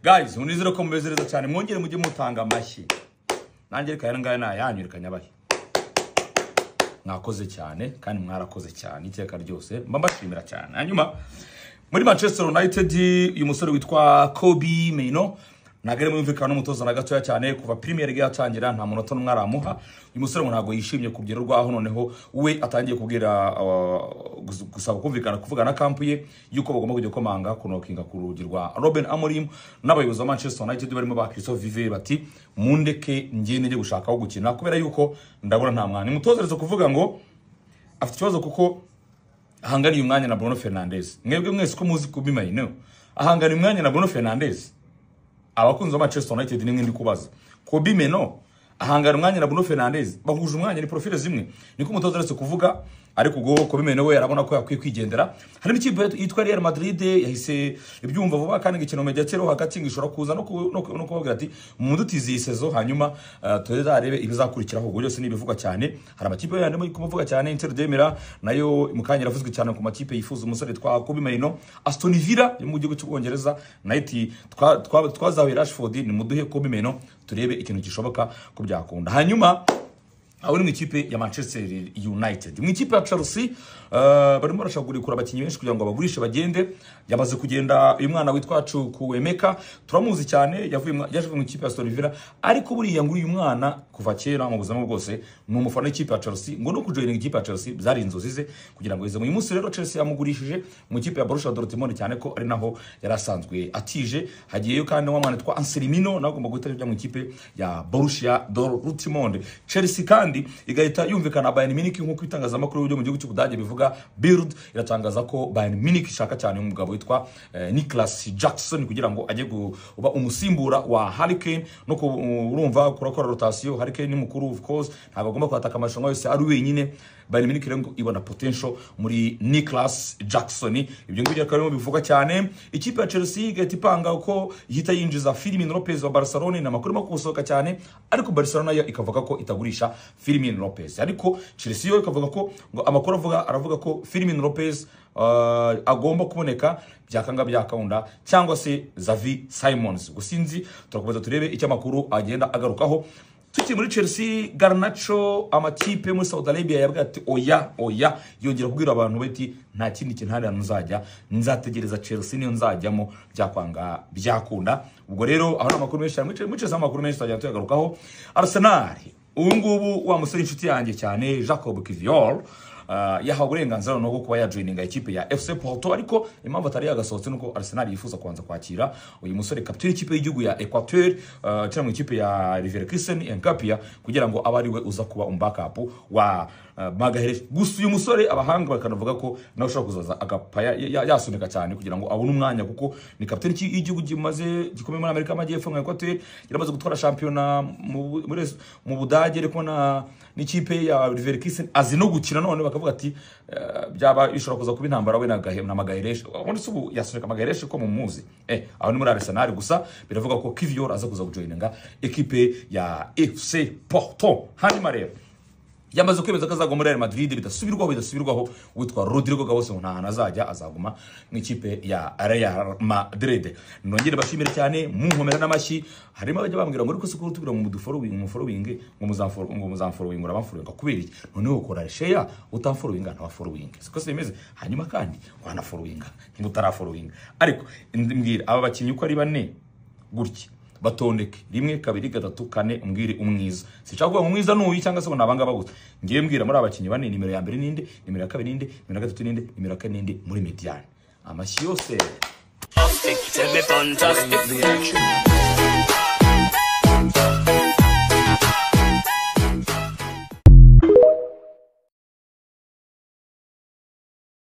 Guys, unizira ko mubezereza cyane mwongere mujye mutanga amashyi. Nanjye kaya ngaya nayanyurikanya bahi. Mwakoze cyane kandi mwarakoze cyane iteka ryose. Mbashimira cyane. Hanyuma muri Manchester United uyu musore witwa Kobbie Mainoo nagere mu mvikano n'umutoza na gatoya cyane kuva Premier League yatangira nta munota n'umwe aramuha. Uyu musore ntago yishimye kubyera rwaho noneho we atangiye kubwira gusaba kumvikana kuvuga na camp ye yuko bagomba kujya komanga kunokinga ku rugi rwa Ruben Amorim n'abayobozi ba Manchester United barimo ba Christophe Vivere bati mundeke ngene nje gushaka aho gukina kubera yuko ndabona nta mwana. Imutozereza kuvuga ngo afite ikibazo kuko ahangana uyu mwanya na Bruno Fernandes. Mwebwe mwese ko muzi Kobbie Mainoo ahangana umwanya na Bruno Fernandes. Abakunzi ba Manchester United nimwe ndi kubaza Kobbie Mainoo ahangana umwanya na Bruno Fernandes bahuje umwanya ni profile zimwe niko umutozeretse kuvuga ariko ubwo Kobbie Mainoo we yarabona ko yakwiye kwigendera. Hari n'ikipe yitwa Real Madrid yahise ibyumva vuba kandi ngikino mediatero hagati ngishora kuza no kubabwira ati mundutize iyi sezo hanyuma tuzarebe ibizakurikiraho ubwo byose nibivuga cyane. Hari amakipe yandimo kuvuga cyane Inter de Milan nayo mukanya ravuzwe cyane ku makipe yifuza umusore twa Kobbie Mainoo. Aston Villa yo mu gihugu cy'Ubwongereza naiti twazawe Rashford ni muduhe Kobbie Mainoo turebe ikintu gishoboka ko byakunda. Hanyuma aho ni mu ikipe ya Manchester United. Mu ikipe ya Chelsea barimo barashagurikura abakinyi benshi kugira ngo bagurishe bagende. Yamaze kugenda uyu mwana witwa Chukwuemeka turamuzi cyane yaje mu ikipe ya Aston Villa ariko buriya ngo uyu mwana kuva kera mu buzima bwose ni umufana w'ikipe ya Chelsea ngo no kujoina ikipe ya Chelsea byari inzozi ze kugira ngo ize mu munsi rero Chelsea yamugurishije mu ikipe ya Borussia Dortmund cyane ko ari naho yarasanzwe atije. Hagiyeyo kandi wa mwana witwa Anselmino nawe agomba guhita mu ikipe ya Borussia Dortmund. Chelsea kandi igahita yumvikana Bayern Munich nkuko itangazamakuru byo mu gihugu cy'Ubudage bivuga Bild iratangaza ko Bayern Munich ishaka cyane umugabo witwa Nicholas Jackson kugira ngo ajye kuba umusimbura wa Harry Kane no urumva kurakora rotation. Harry Kane ni mukuru of course ntabwo agomba kwataka amashanwa yose ari wenyine. Bayern Munich rero ibona potential muri Nicholas Jackson. Ibyo ngibyo akarimo bivuga cyane. Ikipe ya Chelsea igahita ipanga uko ihita yinjiza Firmino Lopez wa Barcelona na makuru makusohoka cyane ariko Barcelona yo ikavuga ko itagurisha Firmino Lopez ariko Chelsea yo ikavuga ko ngo amakuru aravuga ko Firmino Lopez agomba kuboneka byakanga byakaunda cyangwa se Xavi Simons. Gusinzi turakomeza turebe icyo amakuru agenda agarukaho. Tuki muri Chelsea Garnacho amakipe muri Saudi Arabia yabwiye ati oya yongera kubwira abantu bati nta kindi kintu hano nzajya nzategereza Chelsea niyo nzajyamo byakwanga byakunda. Ubwo rero aho amakuru menshi muri Chelsea amakuru menshi tajya tuyagarukaho. Arsenal ubu ngubu wa musore inshuti yanjye cyane Jacob Kivior yahawe uburenganzira no kuba yajoininga ikipe ya FC Porto ariko impamvu atari yagasohotse nuko Arsenal yifuza kubanza kwakira uyu musore kapiteni ikipe y'igihugu ya Equateur cyangwa mu ikipe ya Leverkusen Enkapia kugira ngo abari we uza kuba backup wa Magahere. Gusa uyu musore abahanga bakanavuga ko nawe ushobora kuzaza agapaya yasunika cyane kugira ngo abone umwanya kuko ni kapiteni y'igihugu gikomeye muri Amerika y'Amajyepfo nka Equateur yaramaze gutwara championa mu Budage ariko na n'ikipe ya Leverkusen azi no gukina none bakavuga ati byaba ishobora kuza kuba intambara we na Magahere. Ubundi subu yasunika Magahere ko mu muzi aho ni muri Arsenal gusa biravuga ko Kivior aza kuza kujoininga ekipe ya FC Porto. Hanyuma rero yamaze kwemeza ko azaguma muri Real Madrid bidasubirwaho witwa Rodrigo Gabose nta azajya azaguma mu ikipe ya Real Madrid. Nongere bashimire cyane munkomera n'amashyi. Harimo abajya bambwira ngo ariko se ko tubira mu following ngo muzamfollowing urabamfollowing kubera iki noneho ukora share utamfollowing nta following siko se bimeze. Hanyuma kandi wana following mutarafollowing ariko mbwira aba bakinyi uko ari bane gutya batondeke 1 2 3 4 umbwire umwiza. Sichaka kuvuga umwiza n'uyi cyangwa se ngo nabanga baguta ngiye mbwira muri abakinyi bane nimero ya mbere ninde nimero ya kabiri ninde nimero ya gatatu ninde nimero ya kane ninde muri median amashyi yose.